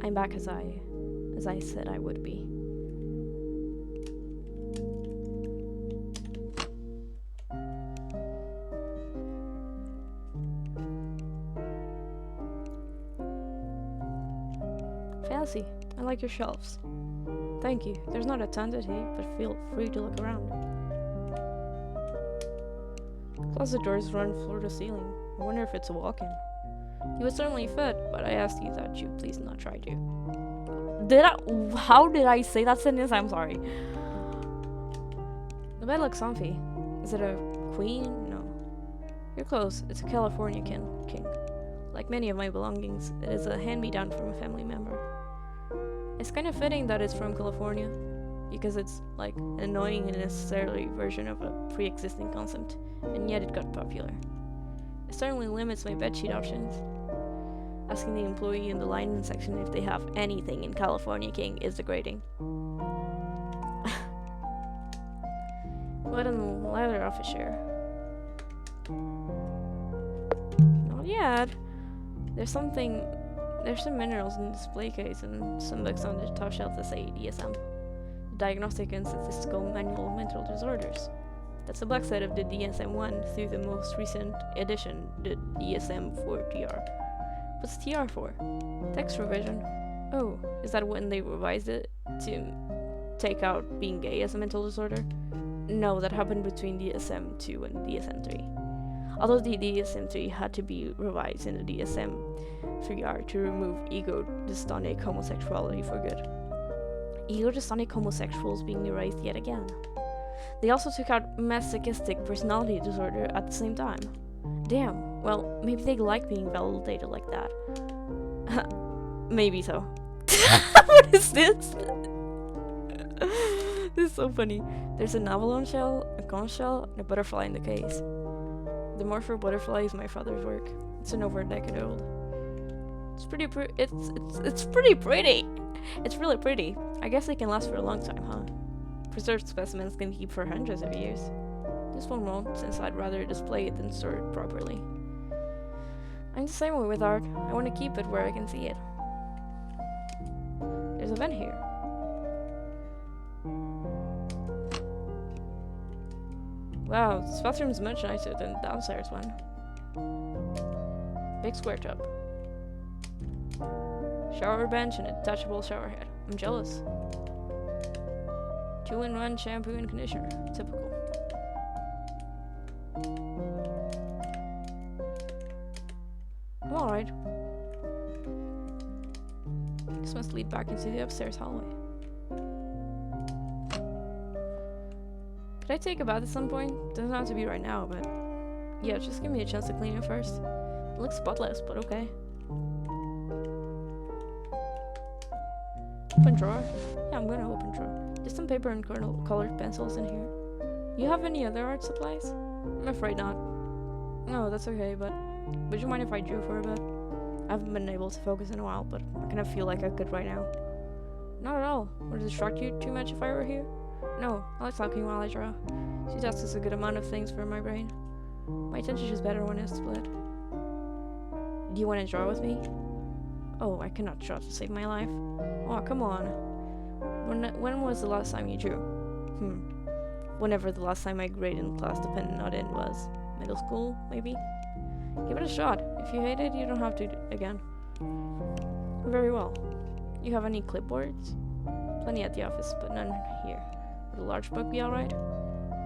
I'm back as I said I would be. Fancy. I like your shelves. Thank you. There's not a ton to see, but feel free to look around. Closet doors run floor to ceiling. I wonder if it's a walk-in. You would certainly fit, but I asked you that you please not try to. How did I say that sentence? I'm sorry. The bed looks comfy. Is it a queen? No. You're close. It's a California king. Like many of my belongings, it is a hand-me-down from a family member. It's kind of fitting that it's from California, because it's like an annoying and necessary version of a pre-existing concept, and yet it got popular. It certainly limits my bedsheet options. Asking the employee in the linen section if they have anything in California King is degrading. What in the leather office chair? Not yet. There's some minerals in the display case and some books on the top shelf that say DSM. Diagnostic and Statistical Manual of Mental Disorders. That's the black set of the DSM-1 through the most recent edition, the DSM-4-TR. What's TR for? Text revision. Oh, is that when they revised it to take out being gay as a mental disorder? No, that happened between DSM-2 and DSM-3. Although the DSM-3 had to be revised in the DSM-3R to remove ego-dystonic homosexuality for good. Ego-dystonic homosexuals being erased yet again. They also took out masochistic personality disorder at the same time. Damn, well, maybe they like being validated like that. Maybe so. What is this? This is so funny. There's an abalone shell, a conch shell, and a butterfly in the case. The morpher butterfly is my father's work. It's an over a decade old. It's pretty it's pretty pretty. It's really pretty. I guess they can last for a long time, huh? Preserved specimens can keep for hundreds of years. This one won't, since I'd rather display it than store it properly. I'm the same way with art. I want to keep it where I can see it. There's a vent here. Wow, this bathroom's much nicer than the downstairs one. Big square tub. Shower bench and a detachable shower head. I'm jealous. 2-in-1 shampoo and conditioner. Typical. I'm alright. This must lead back into the upstairs hallway. Could I take a bath at some point? Doesn't have to be right now, but yeah, just give me a chance to clean it first. It looks spotless, but okay. Open drawer? Yeah, I'm gonna open drawer. There's some paper and colored pencils in here. You have any other art supplies? I'm afraid not. No, that's okay, but would you mind if I drew for a bit? I haven't been able to focus in a while, but I kind of feel like I could right now. Not at all. Would it distract you too much if I were here? No, I like talking while I draw. She tasks a good amount of things for my brain. My attention is better when it's split. Do you want to draw with me? Oh, I cannot draw to save my life. Oh, come on. When was the last time you drew? Whenever the last time I graded in class, depending on it was. Middle school, maybe? Give it a shot. If you hate it, you don't have to again. Very well. You have any clipboards? Plenty at the office, but none here. Would a large book be alright?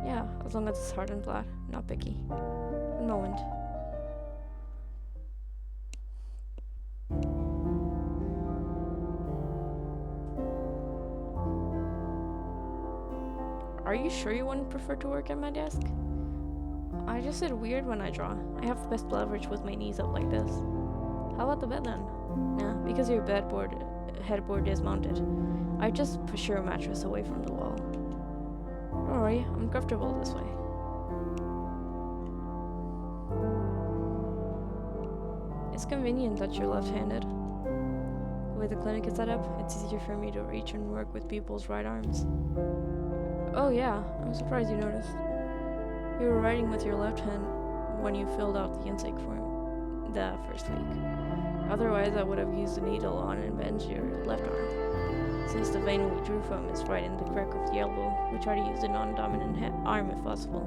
Yeah, as long as it's hard and flat. Not picky. One moment. Are you sure you wouldn't prefer to work at my desk? I just sit weird when I draw. I have the best leverage with my knees up like this. How about the bed then? Nah, because your headboard is mounted. I just push your mattress away from the wall. Don't worry, I'm comfortable this way. It's convenient that you're left-handed. The way the clinic is set up, it's easier for me to reach and work with people's right arms. Oh yeah, I'm surprised you noticed. You were writing with your left hand when you filled out the intake form the first week. Otherwise, I would have used the needle on and bent your left arm, since the vein we drew from is right in the crack of the elbow. We try to use the non-dominant arm if possible.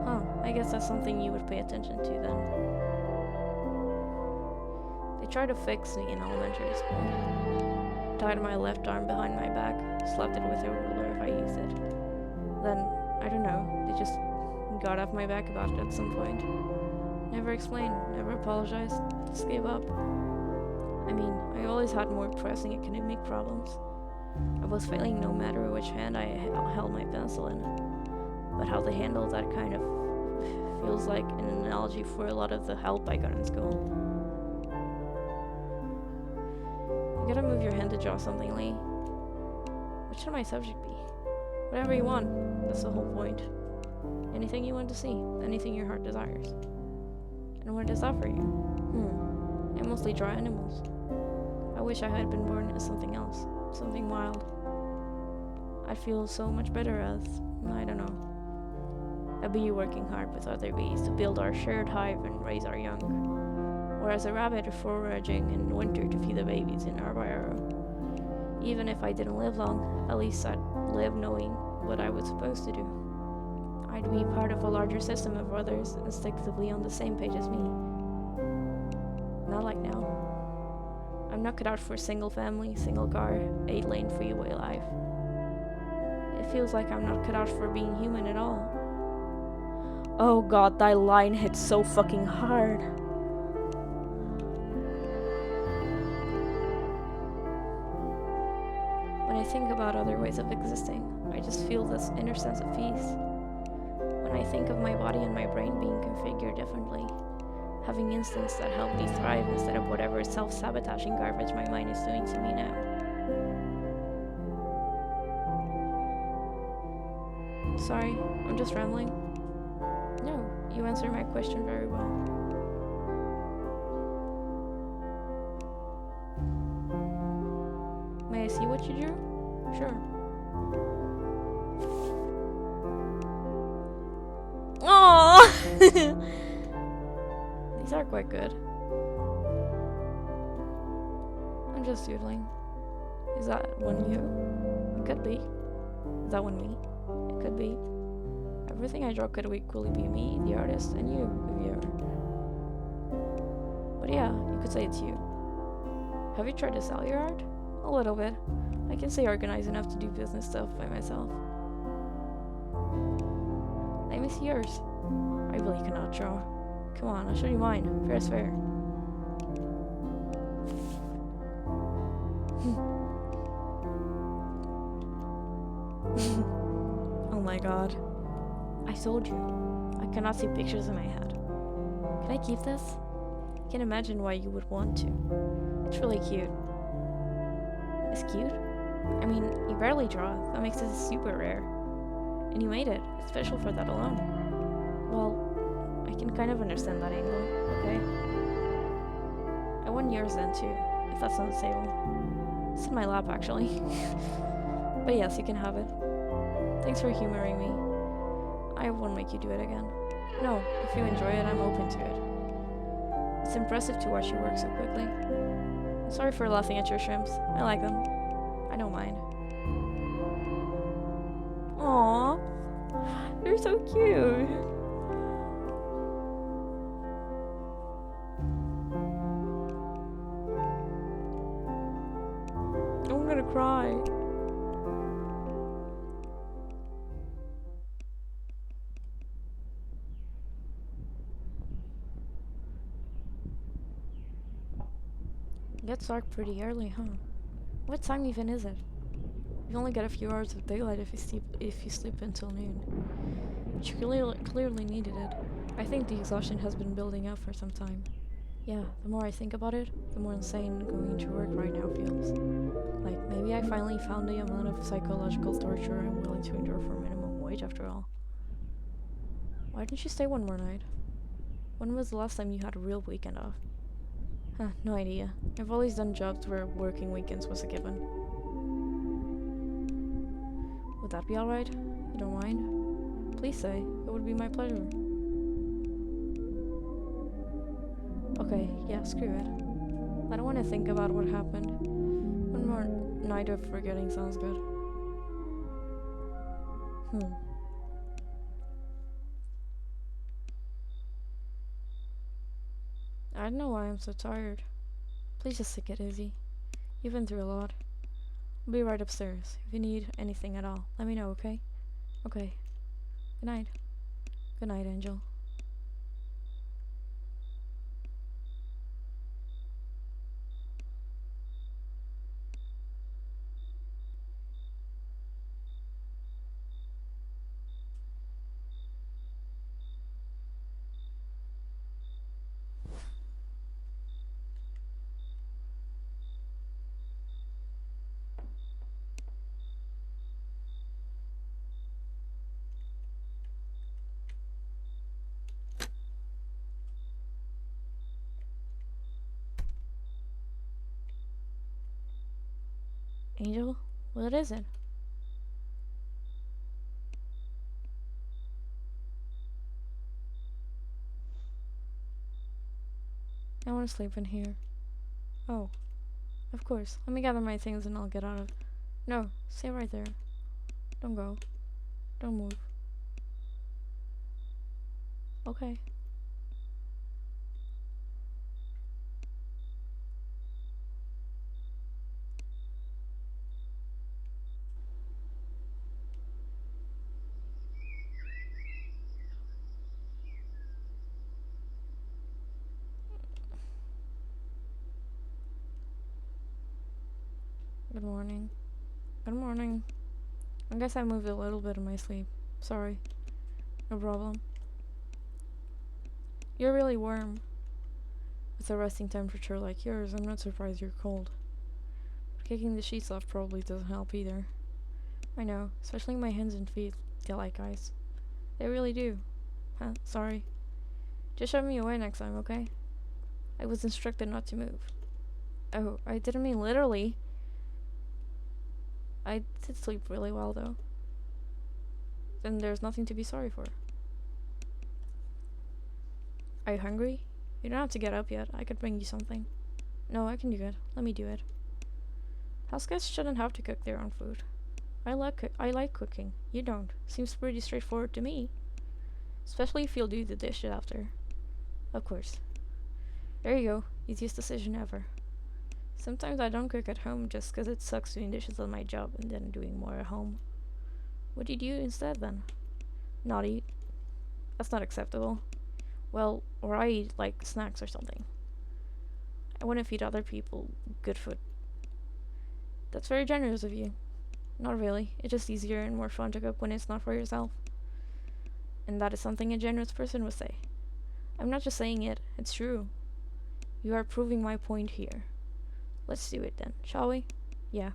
Huh, I guess that's something you would pay attention to then. They tried to fix me in elementary school. Tied my left arm behind my back, slapped it with a ruler if I used it. Then, I don't know, they just got off my back about it at some point. Never explained, never apologized, just gave up. I mean, I always had more pressing academic problems. I was failing no matter which hand I held my pencil in. But how to handle that kind of feels like an analogy for a lot of the help I got in school. You gotta move your hand to draw something, Lee. What should my subject be? Whatever you want, that's the whole point. Anything you want to see, anything your heart desires. And what does that for you? I mostly draw animals. I wish I had been born as something else, something wild. I'd feel so much better as, I don't know, a bee working hard with other bees to build our shared hive and raise our young. Or as a rabbit foraging in winter to feed the babies in our burrow. Even if I didn't live long, at least I'd live knowing what I was supposed to do. I'd be part of a larger system of others instinctively on the same page as me. Not like now. I'm not cut out for a single family, single car, 8-lane freeway life. It feels like I'm not cut out for being human at all. Oh god, that line hits so fucking hard. When I think about other ways of existing, I just feel this inner sense of peace. When I think of my body and my brain being configured differently, having instincts that help me thrive instead of whatever self-sabotaging garbage my mind is doing to me now. Sorry, I'm just rambling. No, you answered my question very well. May I see what you drew? Sure. Aww! These are quite good. I'm just doodling. Is that one you? It could be. Is that one me? It could be. Everything I draw could equally be me, the artist, and you, the viewer. But yeah, you could say it's you. Have you tried to sell your art? A little bit. I can stay organized enough to do business stuff by myself. Let me see yours. I really cannot draw. Come on, I'll show you mine. Fair is fair. Oh my god. I told you. I cannot see pictures in my head. Can I keep this? I can imagine why you would want to. It's really cute. It's cute? I mean, you barely draw. That makes it super rare. And you made it. It's special for that alone. Well, I can kind of understand that angle, okay? I want yours then too, if that's on the table. It's in my lap actually. But yes, you can have it. Thanks for humoring me. I won't make you do it again. No, if you enjoy it, I'm open to it. It's impressive to watch you work so quickly. Sorry for laughing at your shrimps. I like them. I don't mind. Aww. They're so cute. I'm gonna cry. It gets dark pretty early, huh? What time even is it? You only get a few hours of daylight if you sleep until noon. But you clearly needed it. I think the exhaustion has been building up for some time. Yeah, the more I think about it, the more insane going to work right now feels. Like, maybe I finally found the amount of psychological torture I'm willing to endure for minimum wage after all. Why didn't you stay one more night? When was the last time you had a real weekend off? Huh, no idea. I've always done jobs where working weekends was a given. Would that be alright? You don't mind? Please say. It would be my pleasure. Okay, yeah, screw it. I don't want to think about what happened. One more night of forgetting sounds good. I don't know why I'm so tired. Please just take it easy. You've been through a lot. I'll be right upstairs. If you need anything at all, let me know, okay? Okay. Good night. Good night, Angel. Angel? What is it? I want to sleep in here. Oh, of course. Let me gather my things and I'll get out of... No, stay right there. Don't go. Don't move. Okay. Good morning. Good morning. I guess I moved a little bit in my sleep. Sorry. No problem. You're really warm. With a resting temperature like yours, I'm not surprised you're cold. But kicking the sheets off probably doesn't help either. I know, especially my hands and feet. They like ice. They really do. Huh, sorry. Just shove me away next time, okay? I was instructed not to move. Oh, I didn't mean literally. I did sleep really well, though. Then there's nothing to be sorry for. Are you hungry? You don't have to get up yet. I could bring you something. No, I can do it. Let me do it. House guests shouldn't have to cook their own food. I like cooking. You don't. Seems pretty straightforward to me. Especially if you'll do the dishes after. Of course. There you go. Easiest decision ever. Sometimes I don't cook at home just 'cause it sucks doing dishes on my job and then doing more at home. What do you do instead then? Not eat. That's not acceptable. Well, or I eat like snacks or something. I wouldn't feed other people good food. That's very generous of you. Not really. It's just easier and more fun to cook when it's not for yourself. And that is something a generous person would say. I'm not just saying it, it's true. You are proving my point here. Let's do it then, shall we? Yeah.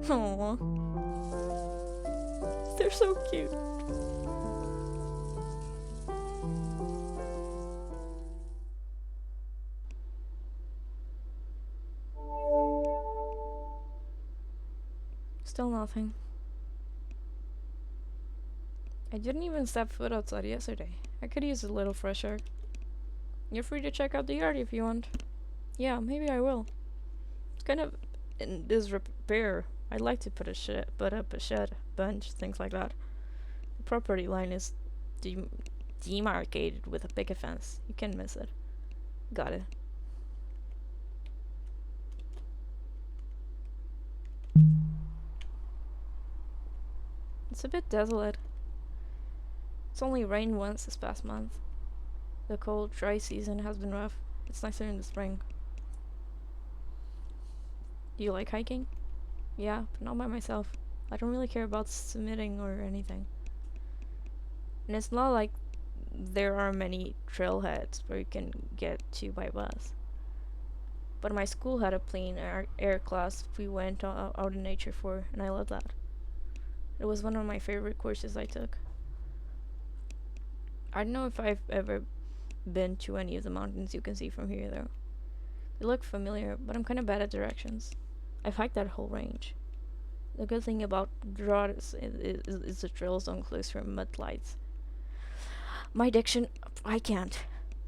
Aww. They're so cute. Still nothing. I didn't even step foot outside yesterday. I could use a little fresh air. You're free to check out the yard if you want. Yeah, maybe I will. It's kind of in disrepair. I'd like to put up a shed, bench, things like that. The property line is demarcated with a picket fence. You can't miss it. Got it. It's a bit desolate. It's only rained once this past month. The cold, dry season has been rough. It's nicer in the spring. Do you like hiking? Yeah, but not by myself. I don't really care about submitting or anything. And it's not like there are many trailheads where you can get to by bus. But my school had a plain air class we went out in nature for, and I loved that. It was one of my favorite courses I took. I don't know if I've ever been to any of the mountains you can see from here, though. They look familiar, but I'm kind of bad at directions. I've hiked that whole range. The good thing about Drought is the trails don't close from mudlides. My diction, I can't.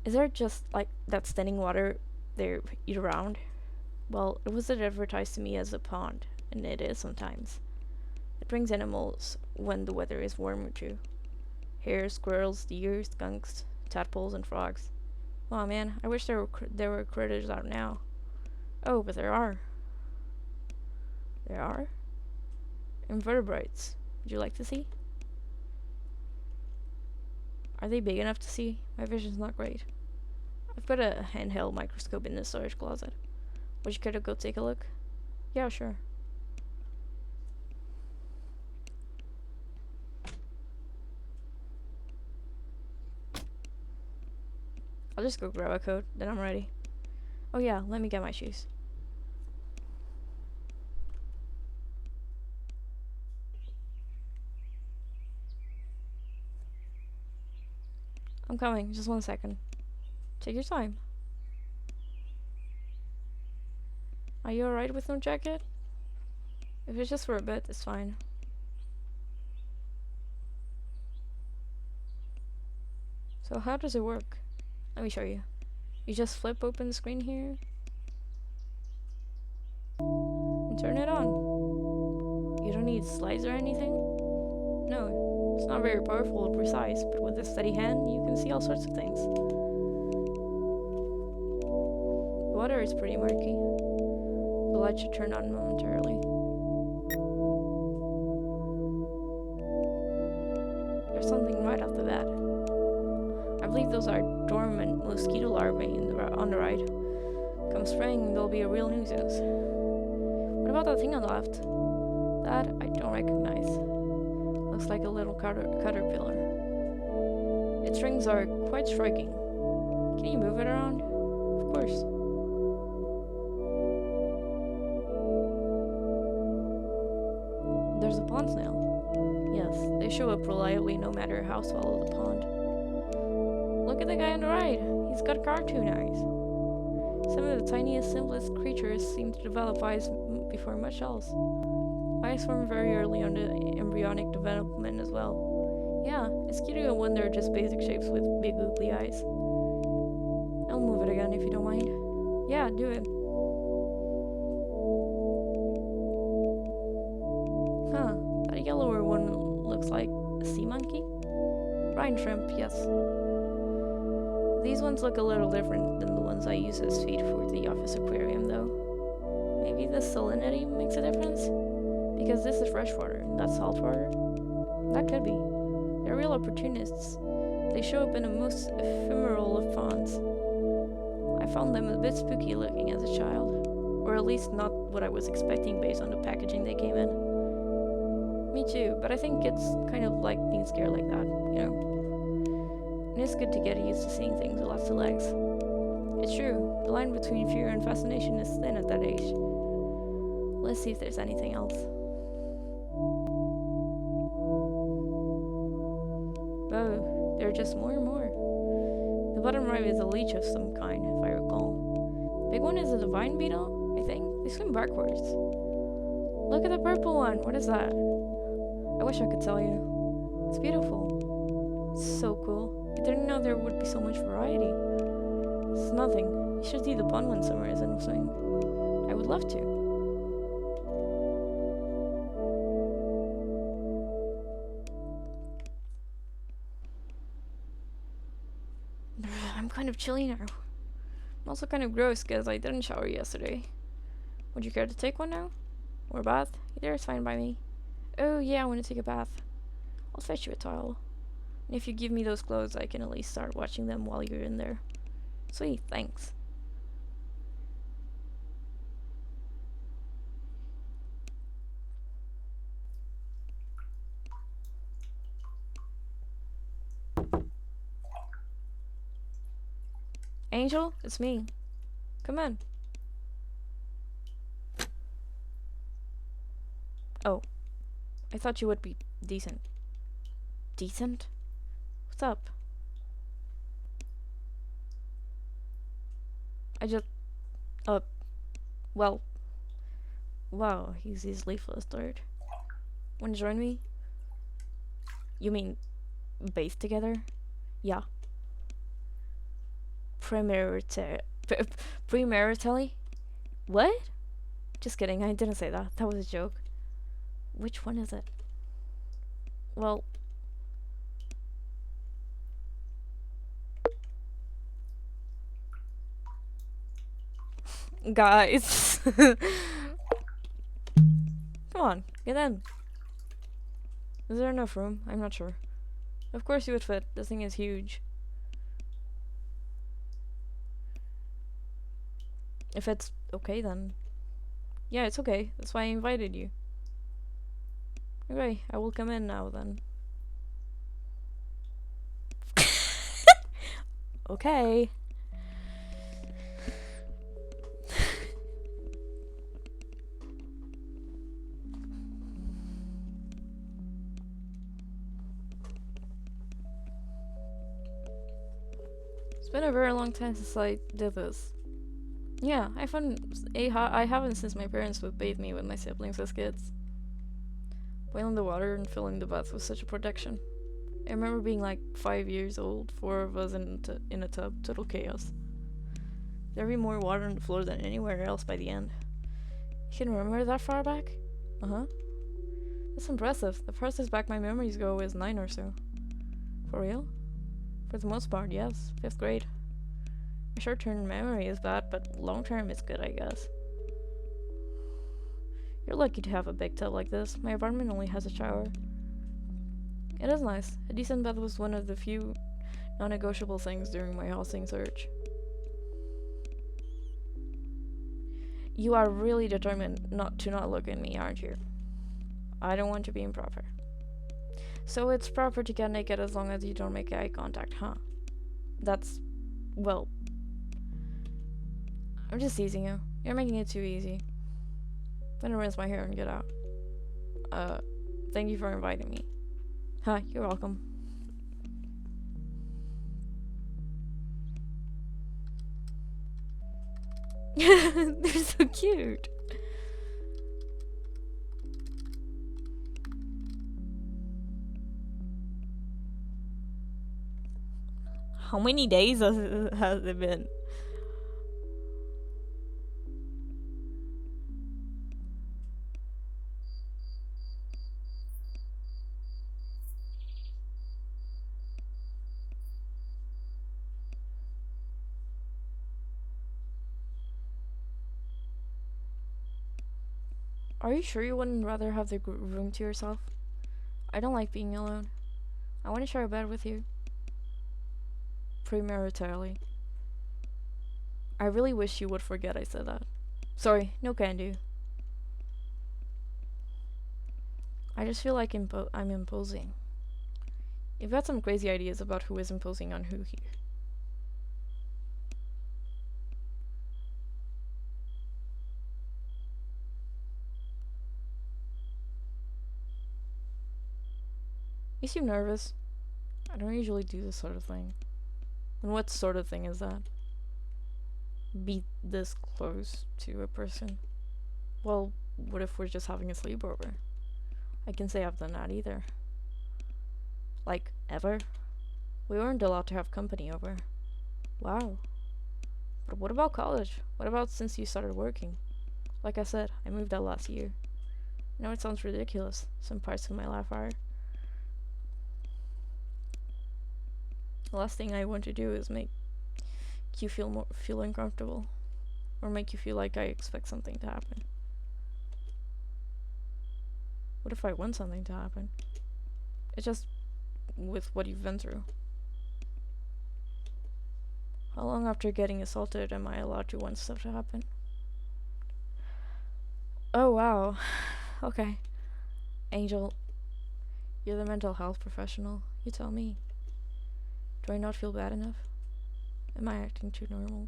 Is there just like that standing water there year round? Well, it was advertised to me as a pond, and it is sometimes. It brings animals when the weather is warmer too. Hares, squirrels, deer, skunks, tadpoles, and frogs. Oh man, I wish there were critters out now. Oh, but there are. There are? Invertebrates. Would you like to see? Are they big enough to see? My vision's not great. I've got a handheld microscope in the storage closet. Would you care to go take a look? Yeah, sure. I'll just go grab a coat, then I'm ready. Oh yeah, let me get my shoes. I'm coming, just 1 second. Take your time. Are you alright with no jacket? If it's just for a bit, it's fine. So how does it work? Let me show you. You just flip open the screen here and turn it on. You don't need slides or anything. No, it's not very powerful or precise, but with a steady hand, you can see all sorts of things. The water is pretty murky. The light should turn on momentarily. There's something right off the bat. I believe those are dormant mosquito larvae on the right. Come spring, they'll be a real nuisance. What about that thing on the left? That I don't recognize. Looks like a little caterpillar. Its rings are quite striking. Can you move it around? Of course. There's a pond snail. Yes, they show up reliably no matter how swallowed the pond. Look at the guy on the right. He's got cartoon eyes. Some of the tiniest, simplest creatures seem to develop eyes before much else. Eyes form very early on the embryonic development as well. Yeah, it's cute when they're just basic shapes with big googly eyes. I'll move it again if you don't mind. Yeah, do it. Huh, that yellower one looks like a sea monkey? Brine shrimp, yes. These ones look a little different than the ones I use as feed for the office aquarium, though. Maybe the salinity makes a difference? Because this is freshwater, and that's saltwater? That could be. They're real opportunists. They show up in the most ephemeral of ponds. I found them a bit spooky looking as a child. Or at least not what I was expecting based on the packaging they came in. Me too, but I think it's kind of like being scared like that, you know? And it's good to get used to seeing things with lots of legs. It's true, the line between fear and fascination is thin at that age. Let's see if there's anything else. Oh, there are just more and more. The bottom right is a leech of some kind, if I recall. Big one is a divine beetle, I think. They swim backwards. Look at the purple one, what is that? I wish I could tell you. It's beautiful. It's so cool. I didn't know there would be so much variety. It's nothing. You should see the pond one summer as I'm swing. I would love to. I'm kind of chilly now. I'm also kind of gross because I didn't shower yesterday. Would you care to take one now? Or a bath? Either is fine by me. Oh yeah, I want to take a bath. I'll fetch you a towel. And if you give me those clothes, I can at least start watching them while you're in there. Sweet, thanks. Angel, it's me. Come in. Oh, I thought you would be decent. Decent? What's up? I just, uh, well, wow, he's easily flustered. Wanna join me? You mean bathe together? Yeah. Premarital, premaritally? What? Just kidding, I didn't say that. That was a joke. Which one is it? Well, guys. Come on, get in. Is there enough room? I'm not sure. Of course you would fit. This thing is huge. If it's okay, then. Yeah, it's okay. That's why I invited you. Okay, I will come in now then. Okay. It's been a very long time since I did this. Yeah, I haven't since my parents would bathe me with my siblings as kids. Boiling the water and filling the bath was such a protection. I remember being like 5 years old, 4 of us in a tub, total chaos. There'd be more water on the floor than anywhere else by the end. You can remember that far back? Uh-huh. That's impressive. The farthest back my memories go is 9 or so. For real? For the most part, yes. 5th grade. My short-term memory is bad, but long-term is good, I guess. You're lucky to have a big tub like this. My apartment only has a shower. It is nice. A decent bed was one of the few non-negotiable things during my housing search. You are really determined not to look at me, aren't you? I don't want to be improper. So it's proper to get naked as long as you don't make eye contact, huh? That's... well... I'm just teasing you. You're making it too easy. I'm gonna rinse my hair and get out. Thank you for inviting me. Huh, you're welcome. They're so cute. How many days has it been? Are you sure you wouldn't rather have the room to yourself? I don't like being alone. I want to share a bed with you. Premaritarily. I really wish you would forget I said that. Sorry, no can do. I just feel like I'm imposing. You've got some crazy ideas about who is imposing on who here. You seem nervous. I don't usually do this sort of thing. And what sort of thing is that? Be this close to a person? Well, what if we're just having a sleepover? I can say I've done that either. Like, ever? We weren't allowed to have company over. Wow. But what about college? What about since you started working? Like I said, I moved out last year. I know it sounds ridiculous. Some parts of my life are. The last thing I want to do is make you feel uncomfortable, or make you feel like I expect something to happen. What if I want something to happen? It's just with what you've been through. How long after getting assaulted am I allowed to want stuff to happen? Oh wow. Okay. Angel, you're the mental health professional. You tell me. Do I not feel bad enough? Am I acting too normal?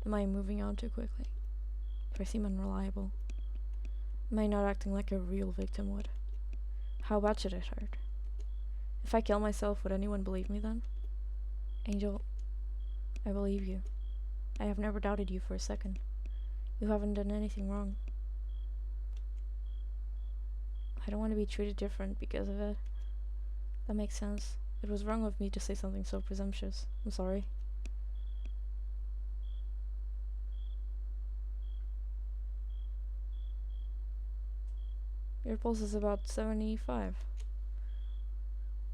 Am I moving on too quickly? Do I seem unreliable? Am I not acting like a real victim would? How bad should it hurt? If I kill myself, would anyone believe me then? Angel, I believe you. I have never doubted you for a second. You haven't done anything wrong. I don't want to be treated different because of it. That makes sense. It was wrong of me to say something so presumptuous. I'm sorry. Your pulse is about 75.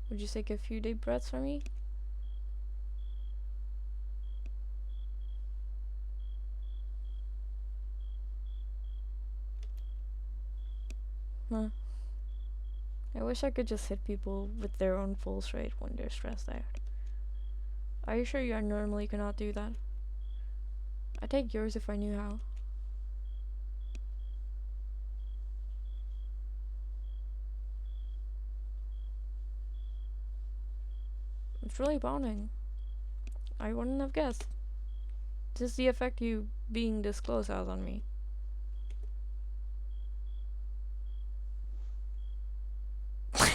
Would you take a few deep breaths for me? Huh. I wish I could just hit people with their own pulse rate when they're stressed out. Are you sure you normally cannot do that? I'd take yours if I knew how. It's really pounding. I wouldn't have guessed. This is the effect you being this close has on me.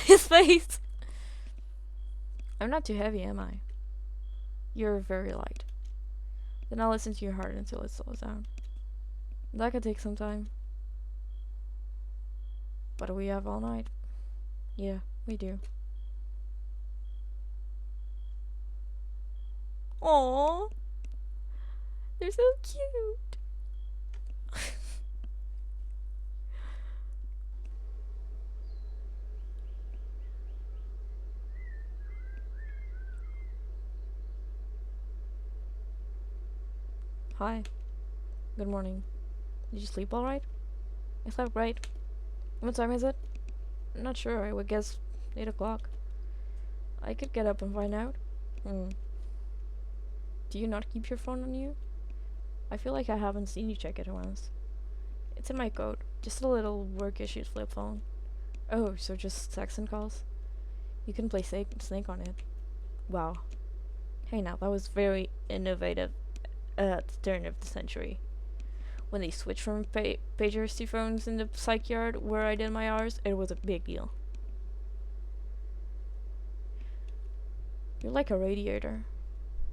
His face! I'm not too heavy, am I? You're very light. Then I'll listen to your heart until it slows down. That could take some time. But we have all night. Yeah, we do. Aww. They're so cute. Hi. Good morning. Did you sleep alright? I slept great. What time is it? I'm not sure. I would guess 8 o'clock. I could get up and find out. Do you not keep your phone on you? I feel like I haven't seen you check it once. It's in my coat. Just a little work-issued flip phone. Oh, so just text and calls? You can play Snake on it. Wow. Hey now, that was very innovative at the turn of the century. When they switched from pagers to phones in the psych yard where I did my hours, it was a big deal. You're like a radiator.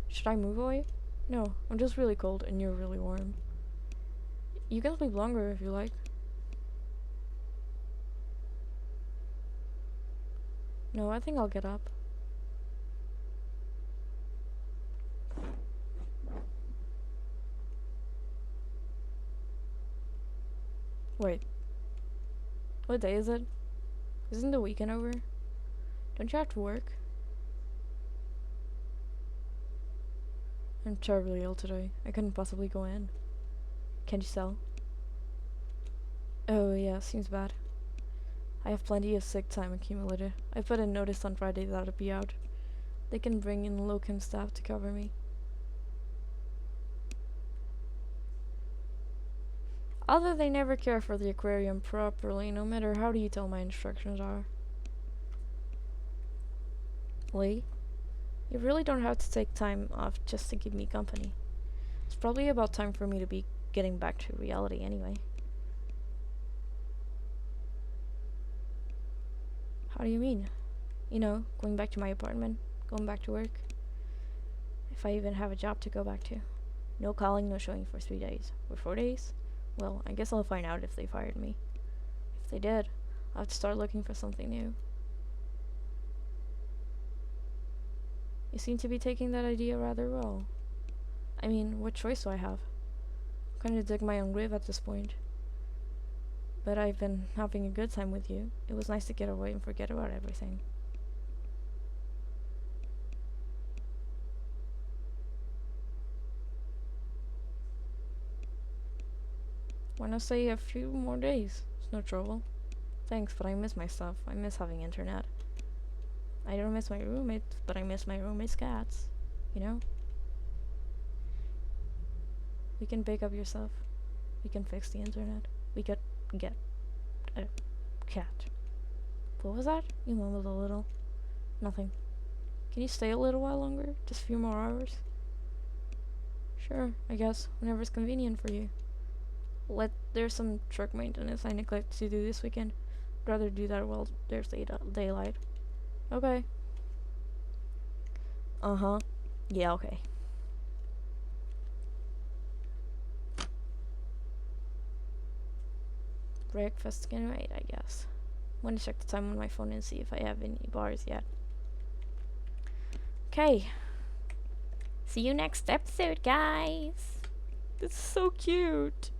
Should I move away? No, I'm just really cold and you're really warm. You can sleep longer if you like. No, I think I'll get up. Wait. What day is it? Isn't the weekend over? Don't you have to work? I'm terribly ill today. I couldn't possibly go in. Can't you tell? Oh yeah, seems bad. I have plenty of sick time accumulated. I put a notice on Friday that I'll be out. They can bring in locum staff to cover me. Although they never care for the aquarium properly, no matter how detailed my instructions are. Lee? You really don't have to take time off just to keep me company. It's probably about time for me to be getting back to reality anyway. How do you mean? You know, going back to my apartment, going back to work. If I even have a job to go back to. No calling, no showing for 3 days. Or 4 days? Well, I guess I'll find out if they fired me. If they did, I'll have to start looking for something new. You seem to be taking that idea rather well. I mean, what choice do I have? I'm kind of dig my own grave at this point. But I've been having a good time with you. It was nice to get away and forget about everything. Why not stay a few more days? It's no trouble. Thanks, but I miss my stuff. I miss having internet. I don't miss my roommates, but I miss my roommate's cats. You know? We can pick up your stuff. We can fix the internet. We could get a cat. What was that? You mumbled a little. Nothing. Can you stay a little while longer? Just a few more hours? Sure, I guess. Whenever it's convenient for you. There's some truck maintenance I neglect to do this weekend. I'd rather do that while there's daylight. Okay. Uh-huh. Yeah, okay. breakfast can wait, I guess. I'm gonna check the time on my phone and see if I have any bars yet. Okay. See you next episode, guys. This is so cute.